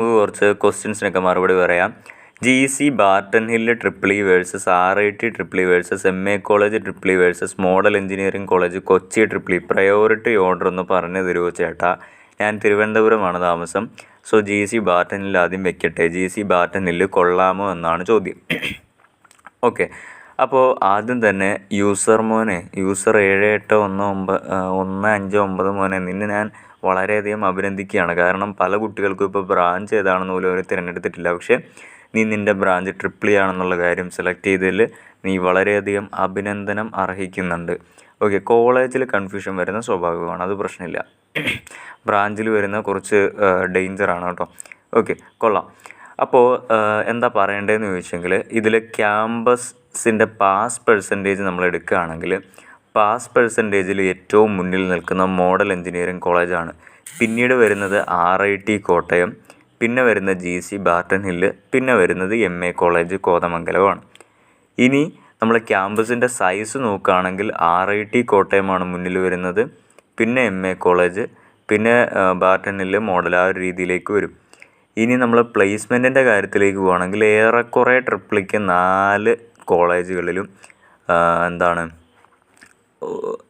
കുറച്ച് ക്വസ്റ്റ്യൻസിനൊക്കെ മറുപടി പറയാം. GC Barton hill triple E versus RIT triple E versus MA college triple E versus model engineering college Kochi triple E priority order ഒന്ന് പറഞ്ഞു തരുമോ ചേട്ടാ? ഞാൻ തിരുവനന്തപുരമാണ് താമസം. സോ GC ബാർട്ടൺ ഹില്ല് ആദ്യം വെക്കട്ടെ. GC ബാർട്ടൺ ഹില്ല് കൊള്ളാമോ എന്നാണ് ചോദ്യം. ഓക്കെ, അപ്പോൾ ആദ്യം തന്നെ യൂസർ 781915 മോനെ, നിന്നെ ഞാൻ വളരെയധികം അഭിനന്ദിക്കുകയാണ്. കാരണം പല കുട്ടികൾക്കും ഇപ്പോൾ ബ്രാഞ്ച് ഏതാണെന്ന് പോലും അവർ തിരഞ്ഞെടുത്തിട്ടില്ല. പക്ഷേ നീ നിൻ്റെ ബ്രാഞ്ച് ട്രിപ്പിൾ ഇ ആണെന്നുള്ള കാര്യം സെലക്ട് ചെയ്തതിൽ നീ വളരെയധികം അഭിനന്ദനം അർഹിക്കുന്നുണ്ട്. ഓക്കെ, കോളേജിൽ കൺഫ്യൂഷൻ വരുന്ന സ്വാഭാവികമാണ്, അത് പ്രശ്നമില്ല. ബ്രാഞ്ചിൽ വരുന്ന കുറച്ച് ഡേഞ്ചറാണ് കേട്ടോ. ഓക്കെ, കൊള്ളാം. അപ്പോൾ എന്താ പറയേണ്ടതെന്ന് ചോദിച്ചെങ്കിൽ, ഇതിൽ ക്യാമ്പസിൻ്റെ പാസ് പെർസെൻറ്റേജ് നമ്മൾ എടുക്കുകയാണെങ്കിൽ പാസ് പെർസെൻറ്റേജിൽ ഏറ്റവും മുന്നിൽ നിൽക്കുന്ന മോഡൽ എഞ്ചിനീയറിംഗ് കോളേജാണ്. പിന്നീട് വരുന്നത് RIT കോട്ടയം, പിന്നെ വരുന്ന GC ബാർട്ടൺ ഹില്ല്, പിന്നെ വരുന്നത് MA കോളേജ് കോതമംഗലമാണ്. ഇനി നമ്മൾ ക്യാമ്പസിൻ്റെ സൈസ് നോക്കുകയാണെങ്കിൽ RIT കോട്ടയമാണ് മുന്നിൽ വരുന്നത്, പിന്നെ MA കോളേജ്, പിന്നെ ബാർട്ടൺ ഹില്ല്, മോഡൽ, ആ ഒരു രീതിയിലേക്ക് വരും. ഇനി നമ്മൾ പ്ലേസ്മെൻറ്റിൻ്റെ കാര്യത്തിലേക്ക് പോവുകയാണെങ്കിൽ ഏറെക്കുറെ ട്രിപ്പിളിക്ക് 4 കോളേജുകളിലും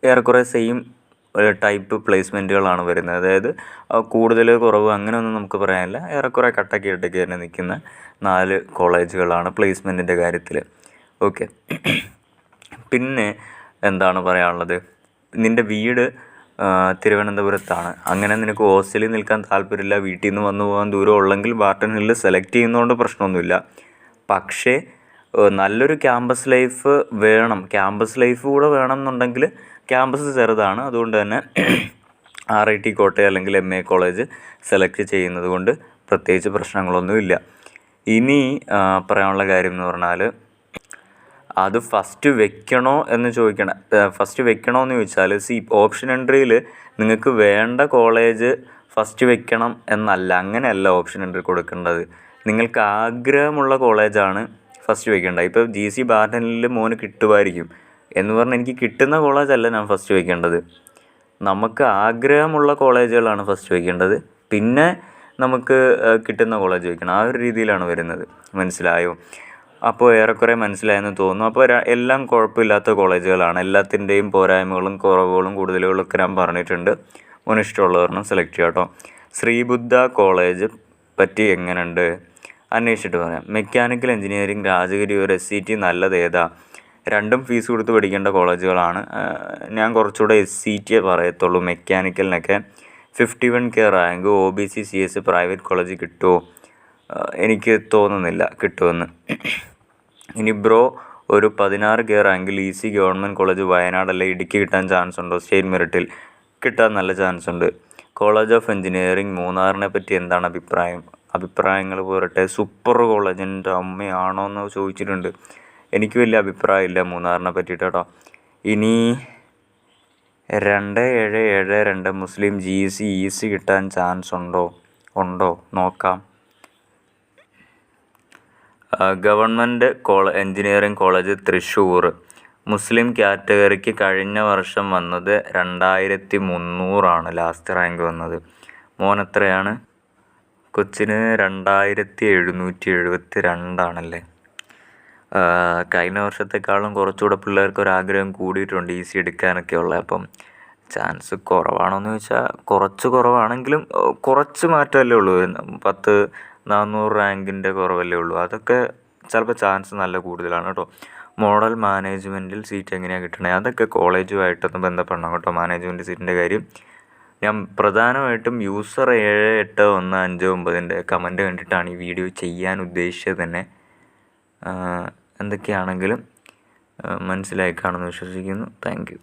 ഏറെക്കുറെ സെയിം ടൈപ്പ് പ്ലേസ്മെൻറ്റുകളാണ് വരുന്നത്. അതായത് കൂടുതൽ കുറവ് അങ്ങനെയൊന്നും നമുക്ക് പറയാനില്ല. ഏറെക്കുറെ കട്ടക്ക് തന്നെ നിൽക്കുന്ന 4 കോളേജുകളാണ് പ്ലേസ്മെൻറ്റിൻ്റെ കാര്യത്തിൽ. ഓക്കെ, പിന്നെ എന്താണ് പറയാനുള്ളത്, നിൻ്റെ വീട് തിരുവനന്തപുരത്താണ്. അങ്ങനെ നിനക്ക് ഹോസ്റ്റലിൽ നിൽക്കാൻ താല്പര്യമില്ല, വീട്ടിൽ നിന്ന് വന്നു പോകാൻ ദൂരം ഉള്ളെങ്കിൽ ബാർട്ടൺ ഹില്ല് സെലക്ട് ചെയ്യുന്നതുകൊണ്ട് പ്രശ്നമൊന്നുമില്ല. പക്ഷേ നല്ലൊരു ക്യാമ്പസ് ലൈഫ് വേണം, ക്യാമ്പസ് ലൈഫ് കൂടെ വേണം എന്നുണ്ടെങ്കിൽ ക്യാമ്പസ് ചെറുതാണ്, അതുകൊണ്ട് തന്നെ RIT കോട്ടയം അല്ലെങ്കിൽ MA കോളേജ് സെലക്ട് ചെയ്യുന്നത് കൊണ്ട് പ്രത്യേകിച്ച് പ്രശ്നങ്ങളൊന്നുമില്ല. ഇനി പറയാനുള്ള കാര്യം എന്ന് പറഞ്ഞാൽ, അത് ഫസ്റ്റ് വെക്കണോ എന്ന് ചോദിച്ചാൽ ഓപ്ഷൻ എൻട്രിയിൽ നിങ്ങൾക്ക് വേണ്ട കോളേജ് ഫസ്റ്റ് വെക്കണം എന്നല്ല, അങ്ങനെയല്ല ഓപ്ഷൻ എൻട്രി കൊടുക്കേണ്ടത്. നിങ്ങൾക്ക് ആഗ്രഹമുള്ള കോളേജാണ് ഫസ്റ്റ് വെക്കേണ്ടത്. ഇപ്പോൾ GC ബാർട്ടൺ ഹില്ല് മോന് കിട്ടുമായിരിക്കും എന്ന് പറഞ്ഞാൽ എനിക്ക് കിട്ടുന്ന കോളേജല്ല ഞാൻ ഫസ്റ്റ് വെക്കേണ്ടത്. നമുക്ക് ആഗ്രഹമുള്ള കോളേജുകളാണ് ഫസ്റ്റ് വെക്കേണ്ടത്, പിന്നെ നമുക്ക് കിട്ടുന്ന കോളേജ് വെക്കണം. ആ ഒരു രീതിയിലാണ് വരുന്നത്. മനസ്സിലായോ? അപ്പോൾ ഏറെക്കുറെ മനസ്സിലായെന്ന് തോന്നുന്നു. അപ്പോൾ എല്ലാം കുഴപ്പമില്ലാത്ത കോളേജുകളാണ്. എല്ലാത്തിൻ്റെയും പോരായ്മകളും കുറവുകളും കൂടുതലുകളൊക്കെ ഞാൻ പറഞ്ഞിട്ടുണ്ട്. മോന് ഇഷ്ടമുള്ളവരണം സെലക്ട് ചെയ്യാം കേട്ടോ. ശ്രീബുദ്ധ കോളേജ് പറ്റി എങ്ങനെയുണ്ട് അന്വേഷിച്ചിട്ട് പറയാം. മെക്കാനിക്കൽ എഞ്ചിനീയറിംഗ് രാജഗിരി ഒരു SCT നല്ലത് ഏതാ? രണ്ടും ഫീസ് കൊടുത്ത് പഠിക്കേണ്ട കോളേജുകളാണ്. ഞാൻ കുറച്ചുകൂടെ SCT പറയത്തുള്ളൂ. മെക്കാനിക്കലിനൊക്കെ 51K rank, OBC CS private college കിട്ടുമോ? എനിക്ക് തോന്നുന്നില്ല കിട്ടുമെന്ന്. ഇനി ബ്രോ ഒരു 16K റാങ്കിൽ EC ഗവൺമെൻറ് കോളേജ് വയനാട് അല്ല ഇടുക്കി കിട്ടാൻ ചാൻസ് ഉണ്ടോ? സ്റ്റേറ്റ് മെറിറ്റിൽ കിട്ടാൻ നല്ല ചാൻസ് ഉണ്ട്. കോളേജ് ഓഫ് എഞ്ചിനീയറിംഗ് മൂന്നാറിനെ പറ്റി എന്താണ് അഭിപ്രായങ്ങൾ പോരട്ടെ. സൂപ്പർ കോളേജ്, എൻ്റെ അമ്മയാണോ എന്ന് ചോദിച്ചിട്ടുണ്ട്. എനിക്ക് വലിയ അഭിപ്രായമില്ല മൂന്നാറിനെ പറ്റിയിട്ട് കേട്ടോ. ഇനി 2772 മുസ്ലിം GC EC കിട്ടാൻ ചാൻസ് ഉണ്ടോ നോക്കാം. ഗവൺമെൻറ് എഞ്ചിനീയറിംഗ് കോളേജ് തൃശ്ശൂർ മുസ്ലിം കാറ്റഗറിക്ക് കഴിഞ്ഞ വർഷം വന്നത് 2300 ലാസ്റ്റ് റാങ്ക് വന്നത്. മോൻ എത്രയാണ്? കൊച്ചിന് 2772 കഴിഞ്ഞ വർഷത്തെക്കാളും കുറച്ചുകൂടെ പിള്ളേർക്ക് ഒരാഗ്രഹം കൂടിയിട്ടുണ്ട് EC എടുക്കാനൊക്കെ ഉള്ളത്. അപ്പം ചാൻസ് കുറവാണോയെന്ന് ചോദിച്ചാൽ കുറച്ച് കുറവാണെങ്കിലും കുറച്ച് മാറ്റമല്ലേ ഉള്ളൂ. 400 റാങ്കിൻ്റെ കുറവല്ലേ ഉള്ളൂ. അതൊക്കെ ചിലപ്പോൾ ചാൻസ് നല്ല കൂടുതലാണ് കേട്ടോ. മോഡൽ മാനേജ്മെൻറ്റിൽ സീറ്റ് എങ്ങനെയാണ് കിട്ടണേ? അതൊക്കെ കോളേജുമായിട്ടൊന്ന് ബന്ധപ്പെടണം കേട്ടോ. മാനേജ്മെൻറ്റ് സീറ്റിൻ്റെ കാര്യം ഞാൻ പ്രധാനമായിട്ടും യൂസർ 7815 കമൻറ്റ് കണ്ടിട്ടാണ് ഈ വീഡിയോ ചെയ്യാൻ ഉദ്ദേശിച്ചത് തന്നെ. എന്തൊക്കെയാണെങ്കിലും മനസ്സിലായി കാണുമെന്ന് വിശ്വസിക്കുന്നു. Thank you.